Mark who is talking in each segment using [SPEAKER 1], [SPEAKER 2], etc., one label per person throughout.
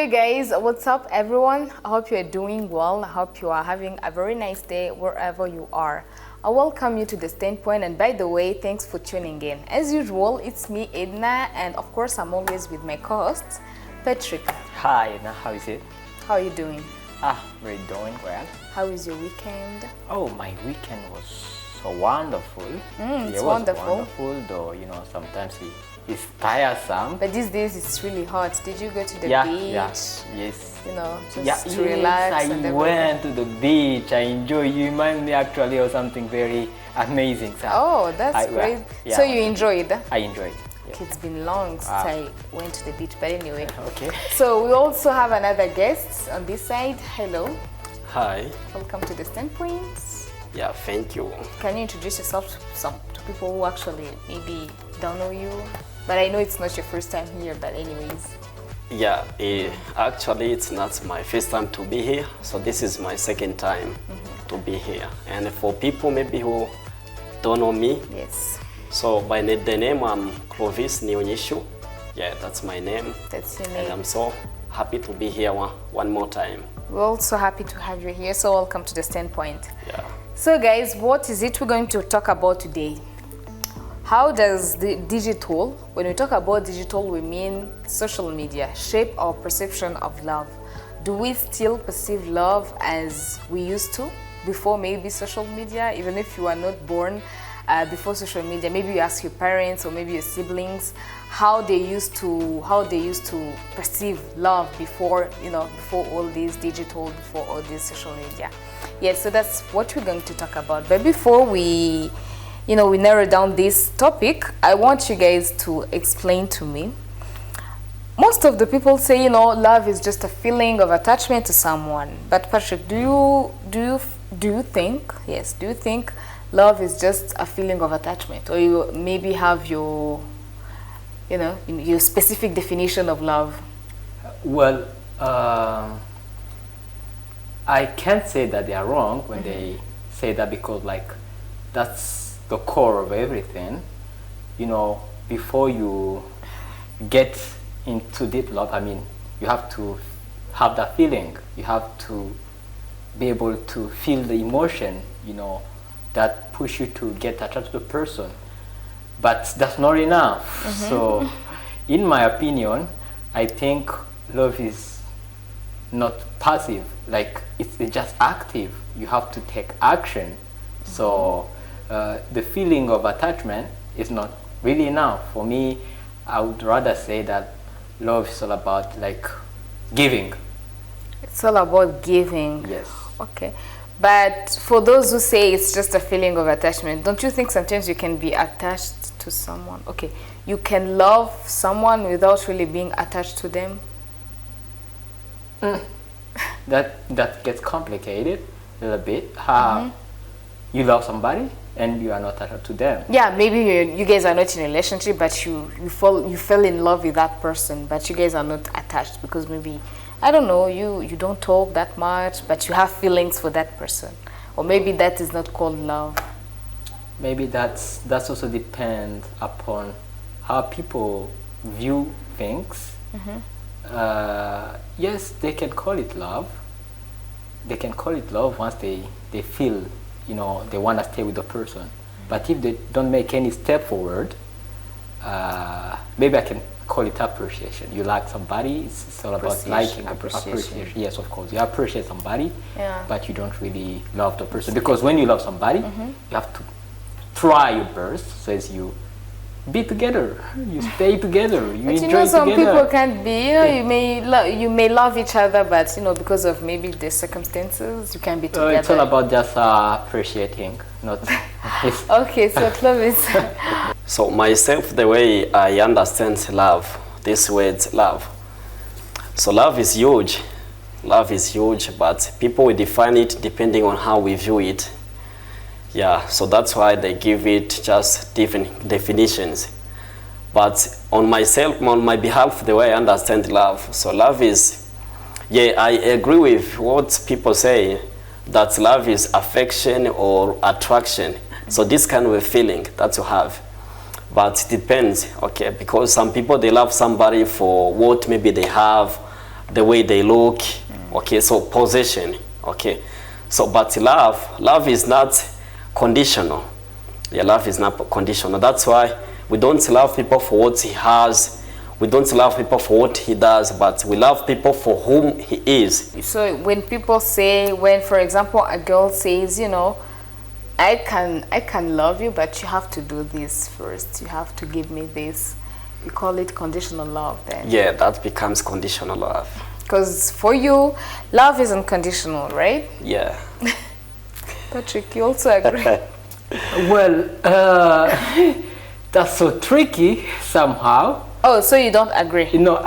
[SPEAKER 1] Hey guys, what's up everyone? I hope you are doing well. I hope you are having a very nice day wherever you are. I welcome you to the Standpoint, and by the way, thanks for tuning in. As usual, it's me, Edna, and of course I'm always with my co-host, Patrick.
[SPEAKER 2] Hi, Edna, how is it?
[SPEAKER 1] How are you doing?
[SPEAKER 2] We're doing well.
[SPEAKER 1] How is your weekend?
[SPEAKER 2] Oh, my weekend was so wonderful.
[SPEAKER 1] It's
[SPEAKER 2] it was
[SPEAKER 1] wonderful.
[SPEAKER 2] wonderful, though, sometimes it's tiresome.
[SPEAKER 1] But these days it's really hot. Did you go to the
[SPEAKER 2] Yeah,
[SPEAKER 1] beach?
[SPEAKER 2] yes.
[SPEAKER 1] Just to relax and
[SPEAKER 2] I
[SPEAKER 1] everything?
[SPEAKER 2] went to the beach. I enjoy. You remind me actually of something very amazing. So
[SPEAKER 1] Oh, that's great. So you enjoyed?
[SPEAKER 2] I enjoyed. Yeah.
[SPEAKER 1] It's been long since I went to the beach, but anyway.
[SPEAKER 2] Okay.
[SPEAKER 1] So we also have another guest on this side. Hello,
[SPEAKER 3] Hi.
[SPEAKER 1] welcome to the Standpoint.
[SPEAKER 3] Yeah, thank you.
[SPEAKER 1] Can you introduce yourself to people who actually maybe don't know you? But I know it's not your first time here, but anyways.
[SPEAKER 3] Yeah, actually it's not my first time to be here, so this is my second time to be here. And for people maybe who don't know me,
[SPEAKER 1] Yes,
[SPEAKER 3] so by the name I'm Clovis Nionyishu. Yeah, that's my name.
[SPEAKER 1] that's your
[SPEAKER 3] And
[SPEAKER 1] name.
[SPEAKER 3] I'm so happy to be here one more time.
[SPEAKER 1] We're also happy to have you here, so welcome to the Standpoint.
[SPEAKER 3] Yeah.
[SPEAKER 1] So guys, what is it we're going to talk about today? How does the digital, when we talk about digital, we mean social media, shape our perception of love? Do we still perceive love as we used to before maybe social media? Even if you are not born before social media, maybe you ask your parents or maybe your siblings how they used to perceive love before, before all this digital, before all this social media. Yes, so that's what we're going to talk about. But before we narrow down this topic, I want you guys to explain to me. Most of the people say, love is just a feeling of attachment to someone. But Patrick, do you think love is just a feeling of attachment, or you maybe have your specific definition of love?
[SPEAKER 2] Well, I can't say that they are wrong when they say that, because that's the core of everything. Before you get into deep love, you have to have that feeling. You have to be able to feel the emotion, that push you to get attached to the person. But that's not enough. So, in my opinion, I think love is not passive. It's just active. You have to take action. So the feeling of attachment is not really enough. For me, I would rather say that love is all about giving.
[SPEAKER 1] It's all about giving.
[SPEAKER 2] Yes.
[SPEAKER 1] Okay. But for those who say it's just a feeling of attachment, don't you think sometimes you can be attached to someone? Okay, you can love someone without really being attached to them?
[SPEAKER 2] That gets complicated a little bit. You love somebody and you are not attached to them.
[SPEAKER 1] Yeah, maybe you guys are not in a relationship, but you fell in love with that person, but you guys are not attached because maybe, I don't know, you don't talk that much, but you have feelings for that person. Or maybe that is not called love.
[SPEAKER 2] Maybe that's also depends upon how people view things. Yes, they can call it love. They can call it love once they feel, they want to stay with the person. But if they don't make any step forward, maybe I can call it appreciation. You like somebody, it's all about liking, appreciation. Yes, of course, you appreciate somebody, but you don't really love the person. Because when you love somebody, you have to try your best, so as you be together, you stay together, you
[SPEAKER 1] but
[SPEAKER 2] enjoy
[SPEAKER 1] some
[SPEAKER 2] together.
[SPEAKER 1] people can't be, you may love each other, but because of maybe the circumstances, you can be together.
[SPEAKER 2] It's all about just appreciating, not.
[SPEAKER 1] Okay, so Clovis.
[SPEAKER 3] So myself, the way I understand love, this word love. So love is huge. Love is huge, but people will define it depending on how we view it. Yeah, so that's why they give it just different definitions. But on my behalf, the way I understand love, so love is, I agree with what people say, that love is affection or attraction. So this kind of a feeling that you have. But it depends, okay, because some people, they love somebody for what maybe they have, the way they look, okay, so possession, okay. So, but love is not conditional. Yeah, love is not conditional. That's why we don't love people for what he has. We don't love people for what he does, but we love people for whom he is.
[SPEAKER 1] So when people say, when for example a girl says, you know, I can love you, but you have to do this first. You have to give me this. You call it conditional love then?
[SPEAKER 3] Yeah, that becomes conditional love.
[SPEAKER 1] Because for you, love is unconditional, right?
[SPEAKER 3] Yeah.
[SPEAKER 1] Patrick, you also agree?
[SPEAKER 2] Well, that's so tricky somehow.
[SPEAKER 1] Oh, so you don't agree?
[SPEAKER 2] You know,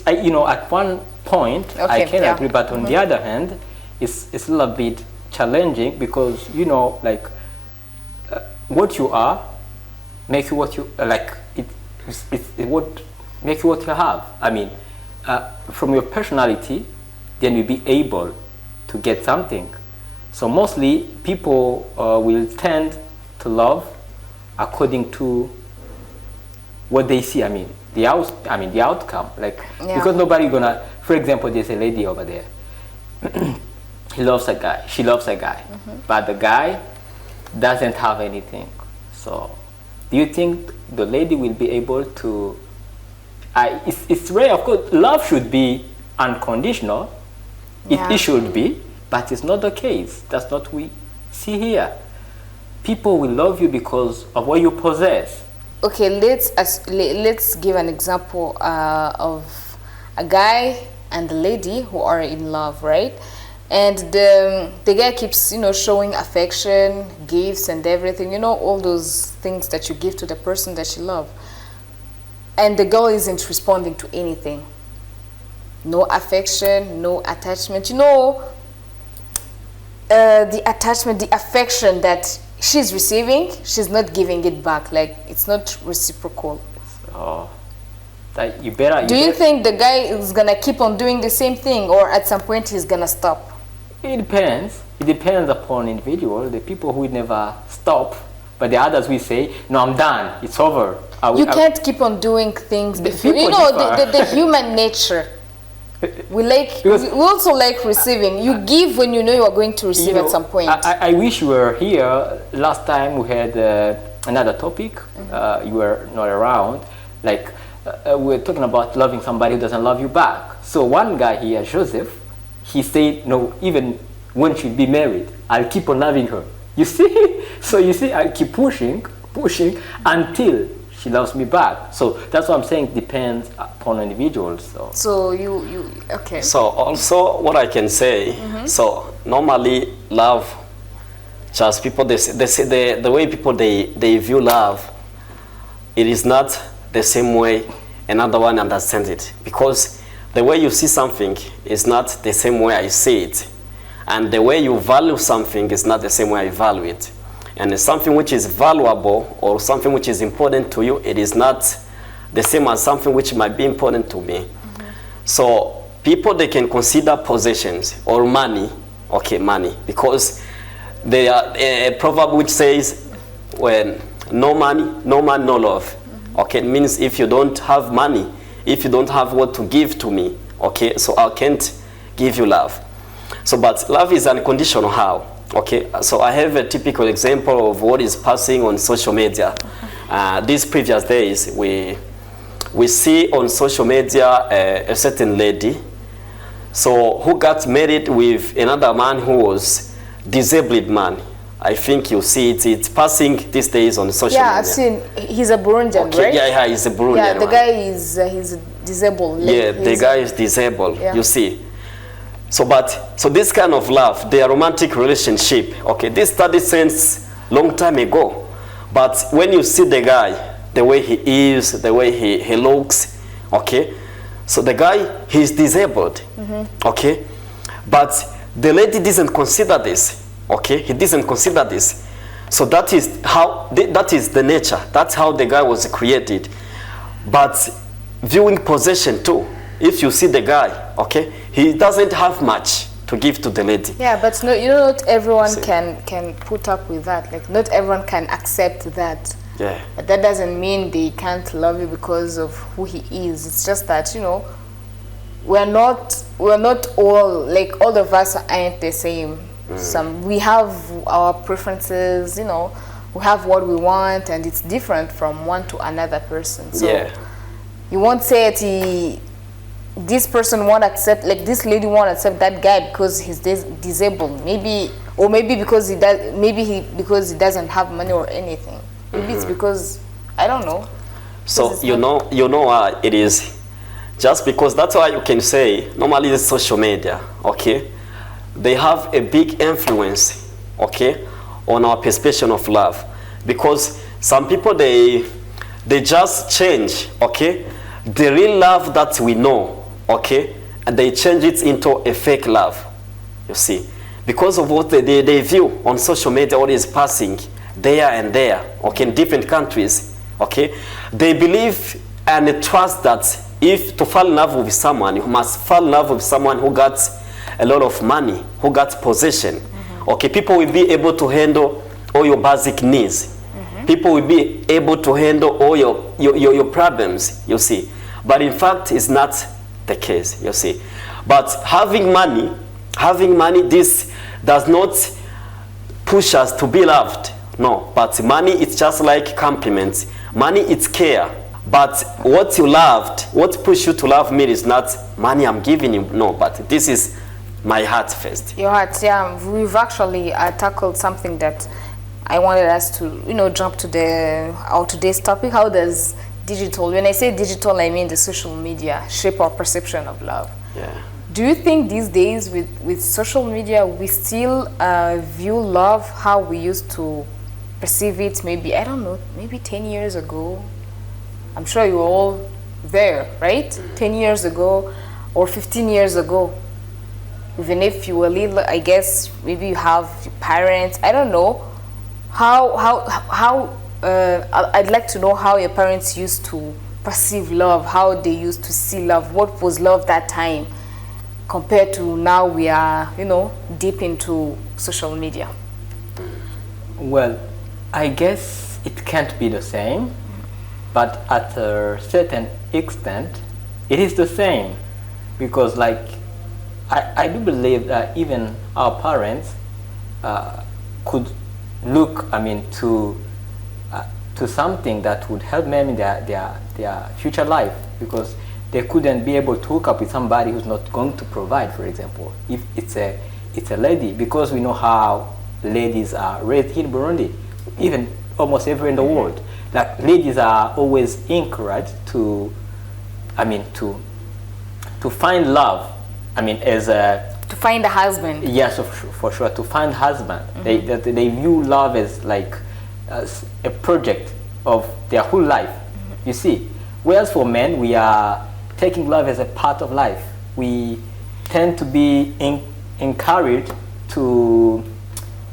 [SPEAKER 2] you know, at one point I can agree, but on the other hand, it's a little bit challenging because, you know, like what you are make you what you like. It what make you what you have. I mean, from your personality, then you'll be able to get something. So mostly people will tend to love according to what they see. I mean, the outcome. Like, because nobody gonna. For example, there's a lady over there. He loves a guy. She loves a guy, but the guy doesn't have anything. So, do you think the lady will be able to? It's rare. Of course, love should be unconditional. It should be, but it's not the case. That's not what we see here. People will love you because of what you possess.
[SPEAKER 1] Okay, let's give an example of a guy and a lady who are in love, right? And the guy keeps, you know, showing affection, gifts and everything, you know, all those things that you give to the person that you love. And the girl isn't responding to anything. No affection, no attachment. You know, the attachment, the affection that she's receiving, she's not giving it back. Like, it's not reciprocal.
[SPEAKER 2] Oh, that you better.
[SPEAKER 1] Do you think the guy is gonna keep on doing the same thing, or at some point he's gonna stop?
[SPEAKER 2] It depends. It depends upon individual. The people who never stop, but the others will say, "No, I'm done. It's over."
[SPEAKER 1] You can't keep on doing things. You know, the human nature. We also like receiving. You give when you know you are going to receive at some point.
[SPEAKER 2] I wish you were here. Last time we had another topic. You were not around. Like we were talking about loving somebody who doesn't love you back. So one guy here, Joseph, he said, no, even when she'll be married, I'll keep on loving her. You see? So you see, I keep pushing until she loves me back. So that's what I'm saying, depends upon individuals.
[SPEAKER 1] So you okay.
[SPEAKER 3] So also what I can say, so normally love, just people, they say the way people they view love, it is not the same way another one understands it. Because the way you see something is not the same way I see it. And the way you value something is not the same way I value it. And something which is valuable or something which is important to you, it is not the same as something which might be important to me. So people, they can consider possessions or money, okay, money, because they are a proverb which says, when no money, no man, no love. Okay, it means if you don't have money, if you don't have what to give to me, okay, so I can't give you love. So, but love is unconditional. How? Okay, so I have a typical example of what is passing on social media. These previous days, we see on social media a certain lady, so who got married with another man who was disabled man. I think you see it. It's passing these days on social media.
[SPEAKER 1] Yeah, I've seen. He's a Burundian, right?
[SPEAKER 3] Yeah, he's a Burundian.
[SPEAKER 1] Yeah, the guy is he's disabled.
[SPEAKER 3] Yeah, the guy is disabled. Yeah. You see. So this kind of love, their romantic relationship, okay, this started since long time ago. But when you see the guy, the way he is, the way he looks, okay, so the guy, he's disabled, okay, but the lady doesn't consider this, okay, he doesn't consider this. So that is how, that is the nature, that's how the guy was created. But viewing possession too, if you see the guy, okay, he doesn't have much to give to the lady.
[SPEAKER 1] Yeah, but no, you know, not everyone can put up with that. Like, not everyone can accept that.
[SPEAKER 3] Yeah.
[SPEAKER 1] But that doesn't mean they can't love you because of who he is. It's just that, you know, we're not all, like, all of us aren't the same. We have our preferences, you know, we have what we want, and it's different from one to another person. So
[SPEAKER 3] Yeah.
[SPEAKER 1] you won't say this person won't accept, like, this lady won't accept that guy because he's disabled, maybe, or maybe because because he doesn't have money or anything. Maybe it's because, I don't know.
[SPEAKER 3] So you know it is just because that's why you can say normally the social media, okay, they have a big influence, okay, on our perception of love, because some people they just change, okay, the real love that we know, okay, and they change it into a fake love, you see, because of what they view on social media, what is passing there and there, okay, in different countries, okay, they believe and trust that if to fall in love with someone, you must fall in love with someone who got a lot of money, who got possession. Okay, people will be able to handle all your basic needs. People will be able to handle all your problems, you see. But in fact, it's not the case, you see. But having money, this does not push us to be loved. No, but money, it's just like compliments. Money, it's care. But what you loved, what pushed you to love me is not money I'm giving you, no, but this is my heart first.
[SPEAKER 1] Your heart, yeah. We've actually tackled something that I wanted us to, you know, jump to our today's topic. How does digital, when I say digital, I mean the social media, shape our perception of love?
[SPEAKER 3] Yeah.
[SPEAKER 1] Do you think these days with social media, we still view love how we used to perceive it maybe, I don't know, maybe 10 years ago? I'm sure you were all there, right? 10 years ago or 15 years ago. Even if you were little, I guess maybe you have parents, I don't know. I'd like to know how your parents used to perceive love, how they used to see love, what was love that time compared to now we are, you know, deep into social media.
[SPEAKER 2] Well, I guess it can't be the same, but at a certain extent, it is the same, because like I do believe that even our parents could look, I mean, to something that would help them in their future life, because they couldn't be able to hook up with somebody who's not going to provide, for example, if it's a lady, because we know how ladies are raised in Burundi, even almost everywhere in the world. Like, ladies are always encouraged to, I mean, to find love. I mean, as a...
[SPEAKER 1] To find a husband.
[SPEAKER 2] Yes, for sure, to find husband. They view love as like as a project of their whole life, you see. Whereas for men, we are taking love as a part of life. We tend to be encouraged to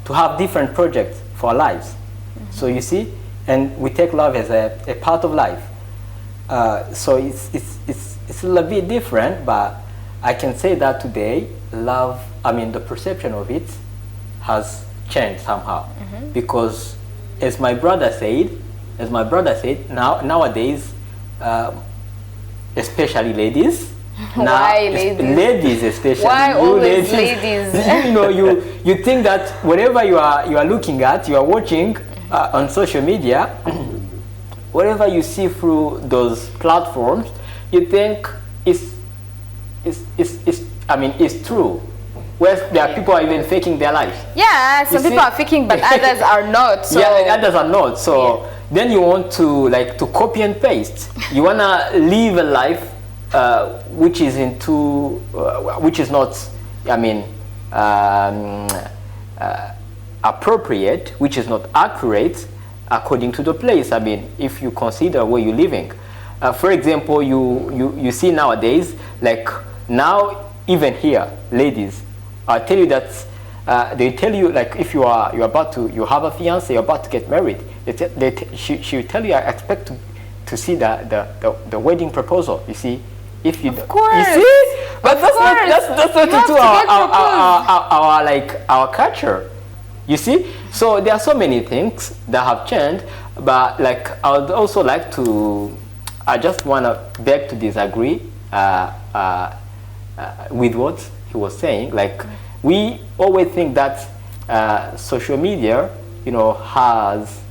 [SPEAKER 2] have different projects for our lives. So you see, and we take love as a part of life. So it's a little bit different, but I can say that today, love, I mean, the perception of it has changed somehow. Because as my brother said, nowadays, especially ladies,
[SPEAKER 1] Why ladies?
[SPEAKER 2] Ladies especially.
[SPEAKER 1] Why
[SPEAKER 2] you
[SPEAKER 1] always ladies?
[SPEAKER 2] You know, you think that whatever you are looking at, you are watching on social media, whatever you see through those platforms, you think it's true. Where there are people are even faking their lives.
[SPEAKER 1] Yeah, some people are faking, but others are not. So.
[SPEAKER 2] Yeah, others are not. So then you want to copy and paste. You wanna live a life which is not, I mean, appropriate, which is not accurate according to the place. I mean, if you consider where you're living. For example, you see nowadays, like now, even here, ladies, I tell you that they tell you, like, if you have a fiance, you're about to get married, she will tell you, I expect to see the wedding proposal. You see, if you,
[SPEAKER 1] of course,
[SPEAKER 2] you see, but that's not into our culture. You see, so there are so many things that have changed, but like I would also like to, I just want to beg to disagree with what he was saying. Like we always think that social media, has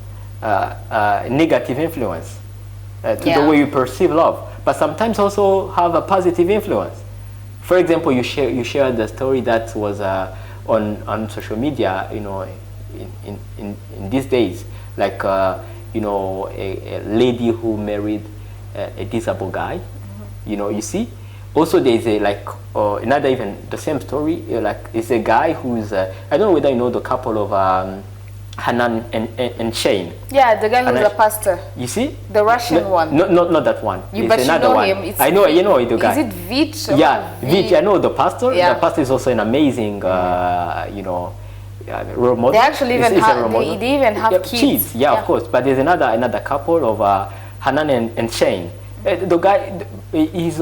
[SPEAKER 2] a negative influence to the way you perceive love, but sometimes also have a positive influence. For example, you shared the story that was on social media, in these days, like a lady who married a disabled guy. You see. Also, there is another, even the same story. Like it's a guy who's I don't know whether you know the couple of Hanan and Shane.
[SPEAKER 1] Yeah, the guy who's a pastor.
[SPEAKER 2] You see?
[SPEAKER 1] The Russian one.
[SPEAKER 2] No, not that one.
[SPEAKER 1] But
[SPEAKER 2] another
[SPEAKER 1] you know
[SPEAKER 2] one.
[SPEAKER 1] him. It's
[SPEAKER 2] I know, the guy.
[SPEAKER 1] Is it Vich?
[SPEAKER 2] Yeah, Vich. I know the pastor.
[SPEAKER 1] Yeah.
[SPEAKER 2] The pastor is also an amazing, role model.
[SPEAKER 1] They actually even
[SPEAKER 2] It's a role
[SPEAKER 1] have,
[SPEAKER 2] model.
[SPEAKER 1] they even have kids.
[SPEAKER 2] Yeah, of course. But there's another couple of Hanan and Shane. The guy, he's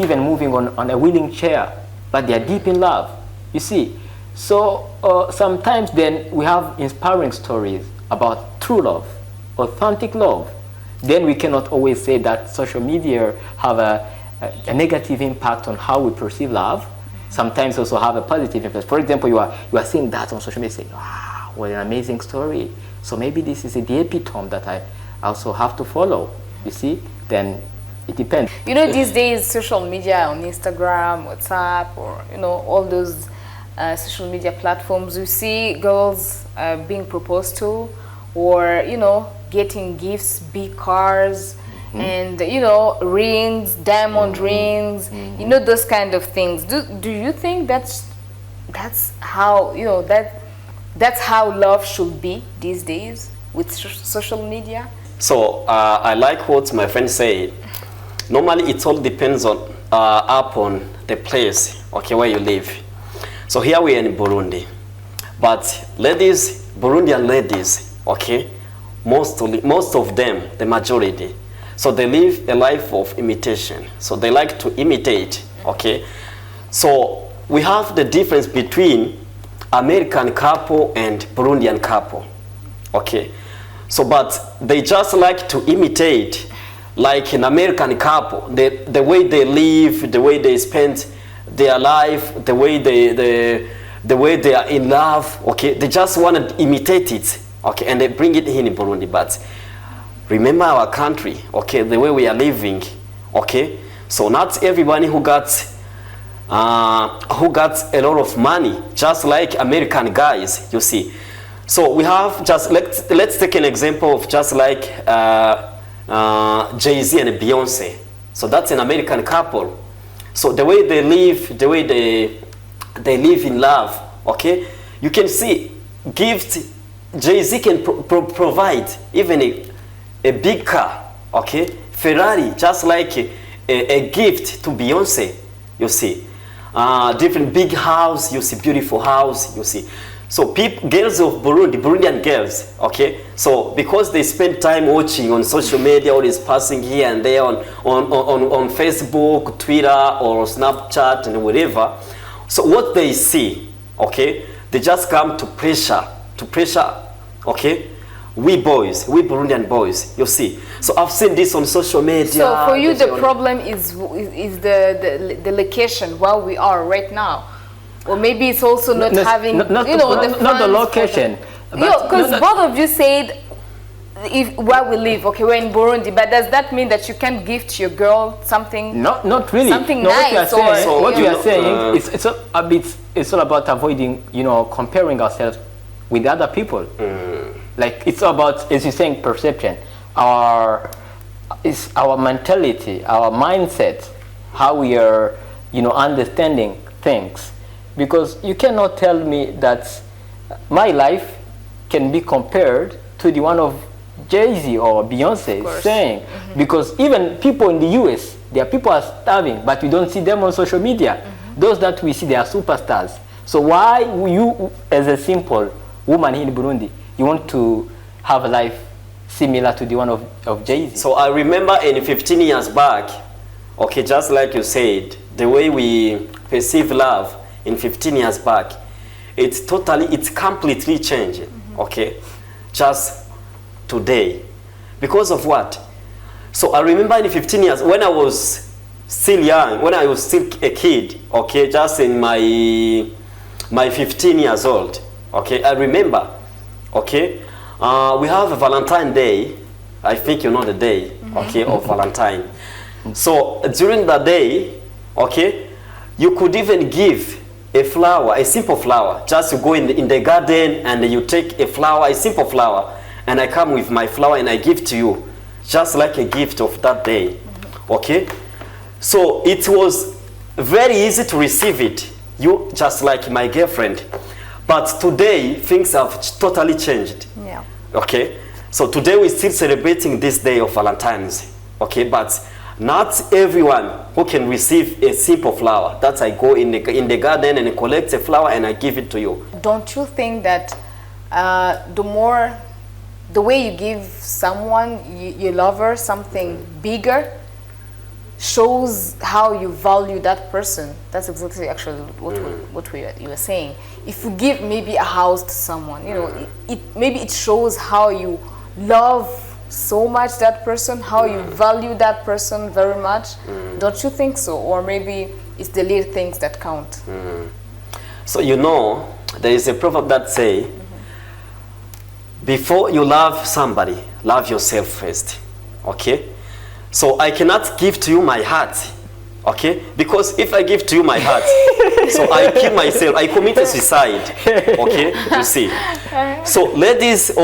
[SPEAKER 2] even moving on a wheeling chair, but they're deep in love. You see. So sometimes then we have inspiring stories about true love, authentic love. Then we cannot always say that social media have a negative impact on how we perceive love. Sometimes also have a positive impact. For example, you are seeing that on social media, saying, "Wow, what an amazing story!" So maybe this is the epitome that I also have to follow. You see, then it depends.
[SPEAKER 1] These days, social media on Instagram, WhatsApp, or all those social media platforms, you see girls being proposed to, or getting gifts, big cars, and rings, diamond rings, those kind of things. Do you think that's how that's how love should be these days with social media?
[SPEAKER 3] So I like what my friend said. Normally, it all depends upon the place, where you live. So here we are in Burundi, but Burundian ladies, most of them, the majority, so they live a life of imitation. So they like to imitate, So we have the difference between American couple and Burundian couple, So, but they just like to imitate, like an American couple, the way they live, the way they spend their life, the way they are in love, they just want to imitate it, and they bring it in Burundi. But remember our country, the way we are living, so not everybody who got a lot of money, just like American guys, you see. So we have let's take an example of just like Jay-Z and Beyonce. So that's an American couple. So the way they live, the way they live in love, you can see gifts. Jay-Z can provide even a big car, Ferrari, just like a gift to Beyonce, you see. Different big house, you see, beautiful house, you see. So girls of Burundi, Burundian girls, so because they spend time watching on social media, always passing here and there on Facebook, Twitter, or Snapchat, and whatever. So what they see, they just come to pressure, we Burundian boys, you see. So I've seen this on social media.
[SPEAKER 1] So for you, the problem is the location where we are right now. Or maybe it's also not having,
[SPEAKER 2] not the location.
[SPEAKER 1] Because both of you said where we live, we're in Burundi, but does that mean that you can't gift your girl something?
[SPEAKER 2] Not really.
[SPEAKER 1] Something nice.
[SPEAKER 2] What you are saying, it's all about avoiding, comparing ourselves with other people. Like it's about, as you're saying, perception. Our mentality, our mindset, how we are, understanding things. Because you cannot tell me that my life can be compared to the one of Jay-Z or Beyonce saying. Because even people in the US, their people are starving, but we don't see them on social media. Those that we see, they are superstars. So why you, as a simple woman in Burundi, you want to have a life similar to the one of Jay-Z?
[SPEAKER 3] So I remember in 15 years back, just like you said, the way we perceive love in 15 years back, it's completely changed, just today. Because of what? So I remember in 15 years, when I was still young, when I was still a kid, okay, just in my 15 years old, okay, I remember, okay, we have a Valentine Day. I think you know the day, okay, of Valentine. So during the day, okay, you could even give a flower, a simple flower. Just you go in the garden and you take a flower, a simple flower, and I come with my flower and I give to you, just like a gift of that day, okay? So it was very easy to receive it, you just like my girlfriend. But today, things have totally changed,
[SPEAKER 1] Yeah.
[SPEAKER 3] okay? So today we're still celebrating this day of Valentine's, okay? But not everyone who can receive a simple flower. That I go in the garden and collect a flower and I give it to you.
[SPEAKER 1] Don't you think that the way you give someone, your lover, something bigger, shows how you value that person? That's exactly actually what you were saying. If you give maybe a house to someone, you know, maybe it shows how you love so much that person, how you value that person very much. Don't you think so? Or maybe it's the little things that count.
[SPEAKER 3] So you know, there is a proverb that say, before you love somebody, love yourself first, okay? So I cannot give to you my heart, okay? Because if I give to you my heart, so I kill myself, I commit a suicide, okay? You see. So ladies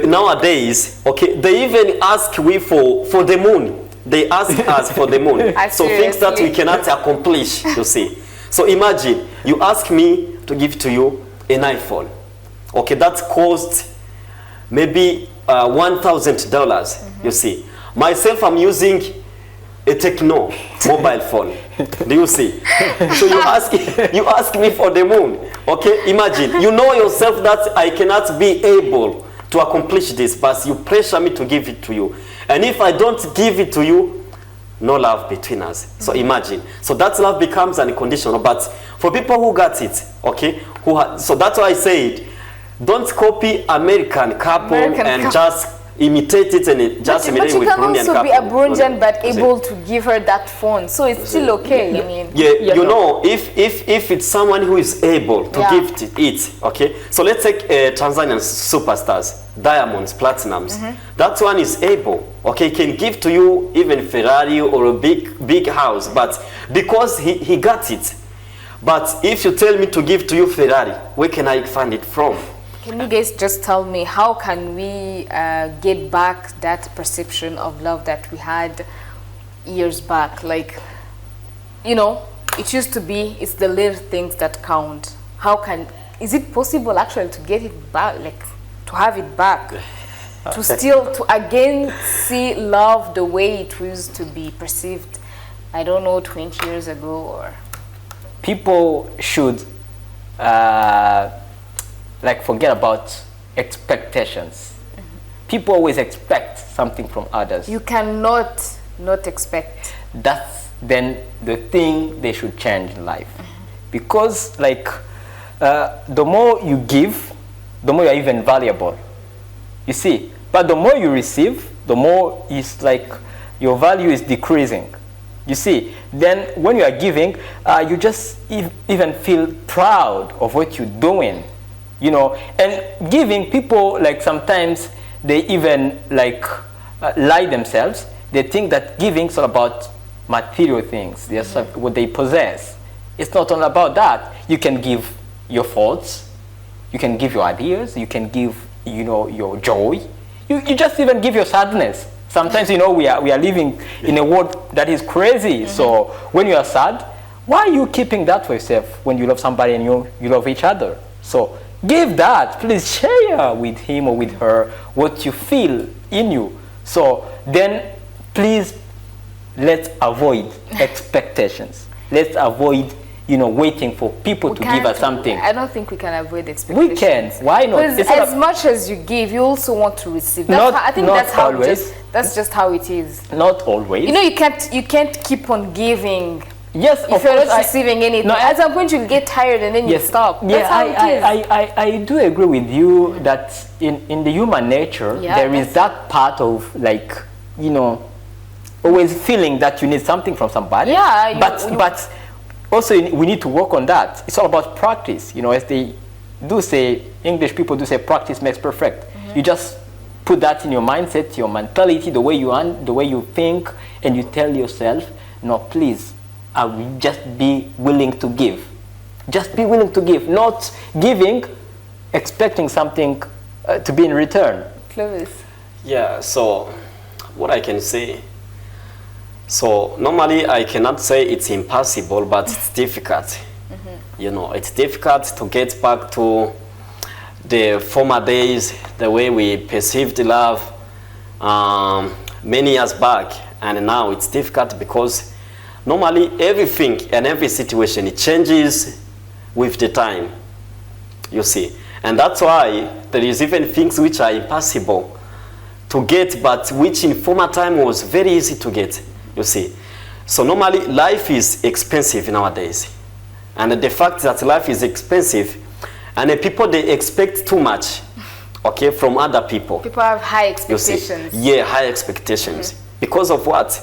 [SPEAKER 3] nowadays, okay, they even ask we for the moon. They ask us for the moon. So things that we cannot accomplish, you see. So imagine, you ask me to give to you an iPhone, okay, that cost maybe $1,000, you see. Myself, I'm using a Techno mobile phone. Do you see? So you ask me for the moon. Okay, imagine. You know yourself that I cannot be able to accomplish this, but you pressure me to give it to you. And if I don't give it to you, no love between us. So imagine. So that love becomes unconditional. But for people who got it, okay, so that's why I said, don't copy American couple and just imitate it and just imitate it with Burundian couple.
[SPEAKER 1] But you can also be a Burundian but able to give her that phone, so it's still okay. I mean,
[SPEAKER 3] yeah, you know, if it's someone who is able to give it, okay. So let's take Tanzanian superstars, diamonds, platinums. That one is able, okay, can give to you even Ferrari or a big house, but because he got it. But if you tell me to give to you Ferrari, where can I find it from?
[SPEAKER 1] Can you guys just tell me, how can we get back that perception of love that we had years back? Like, you know, it used to be, it's the little things that count. Is it possible actually to get it back, like to have it back? To again see love the way it used to be perceived, I don't know, 20 years ago? Or
[SPEAKER 2] people should like forget about expectations. People always expect something from others.
[SPEAKER 1] You cannot not expect.
[SPEAKER 2] That's then the thing they should change in life. Because like the more you give, the more you're even valuable. You see, but the more you receive, the more it's like your value is decreasing. You see, then when you are giving, you just even feel proud of what you're doing. You know, and giving, people like sometimes they even like lie themselves. They think that giving is all about material things, what they possess. It's not all about that. You can give your thoughts, you can give your ideas, you can give, you know, your joy. You just even give your sadness. Sometimes, you know, we are living in a world that is crazy. So when you are sad, why are you keeping that for yourself when you love somebody and you love each other? So give that. Please share with him or with her what you feel in you. So then please, let's avoid expectations. Let's avoid, you know, waiting for people to give us something.
[SPEAKER 1] I don't think we can avoid expectations.
[SPEAKER 2] We can. Why not?
[SPEAKER 1] Because as much as you give, you also want to receive. That's just how it is.
[SPEAKER 2] Not always.
[SPEAKER 1] You know, you can't keep on giving.
[SPEAKER 2] Yes,
[SPEAKER 1] if you're not receiving anything, at some point you'll get tired and then you stop. That's how it is.
[SPEAKER 2] I do agree with you that in the human nature, there is that part of, like, you know, always feeling that you need something from somebody.
[SPEAKER 1] Yeah,
[SPEAKER 2] but also we need to work on that. It's all about practice. You know, as they do say, English people do say, practice makes perfect. You just put that in your mindset, your mentality, the way you think, and you tell yourself, no, please, I will just be willing to give. Just be willing to give, not giving, expecting something to be in return.
[SPEAKER 1] Clovis.
[SPEAKER 3] Yeah, so what I can say, so normally I cannot say it's impossible, but it's difficult. You know, it's difficult to get back to the former days, the way we perceived love many years back, and now it's difficult because normally everything and every situation, it changes with the time, you see. And that's why there is even things which are impossible to get, but which in former time was very easy to get, you see. So normally life is expensive nowadays. And the fact that life is expensive, and the people, they expect too much, okay, from other people.
[SPEAKER 1] People have high expectations.
[SPEAKER 3] Yeah, high expectations. Because of what?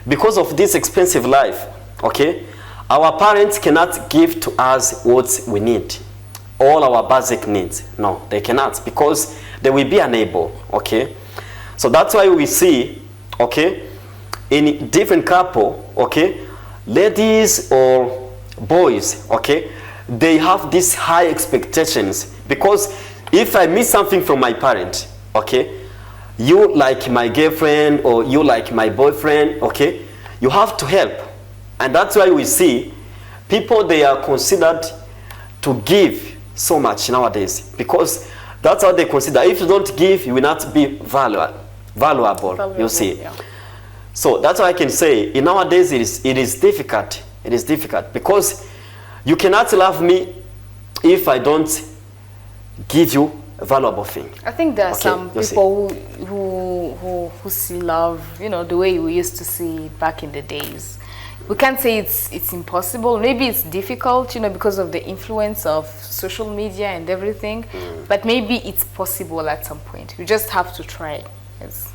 [SPEAKER 3] Because of this expensive life, okay? Our parents cannot give to us what we need, all our basic needs. No, they cannot, because they will be unable, okay? So that's why we see, okay, in different couple, okay, ladies or boys, okay, they have these high expectations, because if I miss something from my parent, okay, you like my girlfriend or you like my boyfriend, okay, you have to help. And that's why we see people, they are considered to give so much nowadays, because that's how they consider. If you don't give, you will not be valuable, you see.
[SPEAKER 1] Yeah.
[SPEAKER 3] So that's why I can say, in nowadays it is difficult. It is difficult because you cannot love me if I don't give you a valuable thing.
[SPEAKER 1] I think there are some people who see love, you know, the way we used to see it back in the days. We can't say it's impossible. Maybe it's difficult, you know, because of the influence of social media and everything. But maybe it's possible at some point. You just have to try. Yes.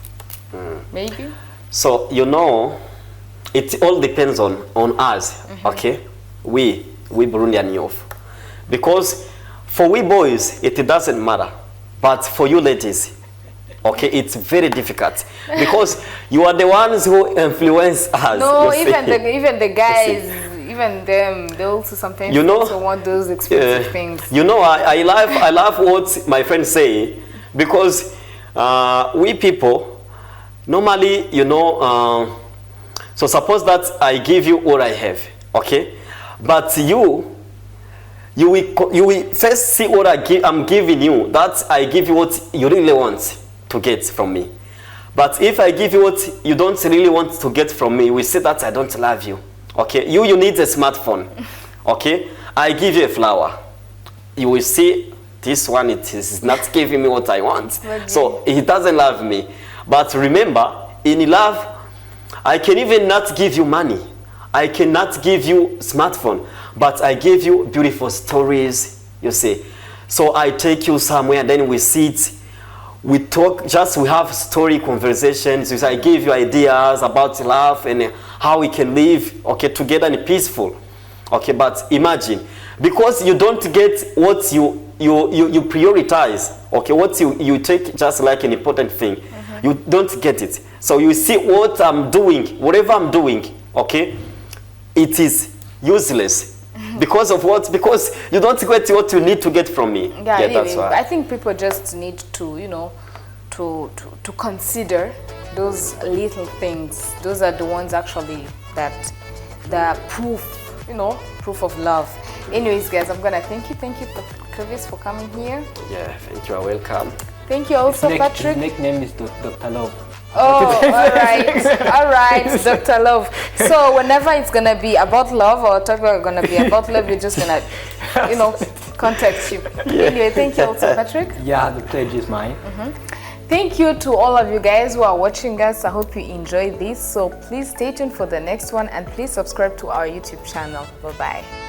[SPEAKER 1] Maybe.
[SPEAKER 3] So, you know, it all depends on us, okay? We Burundian youth. Because for we boys, it doesn't matter. But for you ladies, okay, it's very difficult. Because you are the ones who influence us.
[SPEAKER 1] No, even the guys, even them, they also sometimes also want those expensive things.
[SPEAKER 3] You know, I love what my friends say, because we people, normally, you know, so suppose that I give you all I have, okay? But you will first see what I'm giving you, that I give you what you really want to get from me. But if I give you what you don't really want to get from me, we say that I don't love you, okay? You need a smartphone, okay? I give you a flower. You will see this one, it is not giving me what I want. So he doesn't love me. But remember, in love, I can even not give you money. I cannot give you smartphone, but I give you beautiful stories, you see. So I take you somewhere, and then we sit, we talk, we have story conversations. I give you ideas about love and how we can live, okay, together and peaceful. Okay, but imagine, because you don't get what you prioritize, okay, what you take just like an important thing, you don't get it. So you see what I'm doing, whatever I'm doing, okay, it is useless. Because of what? Because you don't get what you need to get from me.
[SPEAKER 1] Yeah, really.
[SPEAKER 3] That's why.
[SPEAKER 1] I think people just need to, you know, to consider those little things. Those are the ones actually that the proof, you know, proof of love. Anyways, guys, I'm gonna thank you, Clovis, for coming here.
[SPEAKER 3] Yeah, thank you. You're welcome.
[SPEAKER 1] Thank you also, Patrick.
[SPEAKER 2] His nickname is Dr. Love.
[SPEAKER 1] Oh, all right, Dr. Love. So whenever it's gonna be about love or talking gonna be about love, we're just gonna, you know, contact you. Anyway, thank you also, Patrick.
[SPEAKER 2] Yeah, the pledge is mine.
[SPEAKER 1] Thank you to all of you guys who are watching us. I hope you enjoyed this. So please stay tuned for the next one, and please subscribe to our YouTube channel. Bye-bye.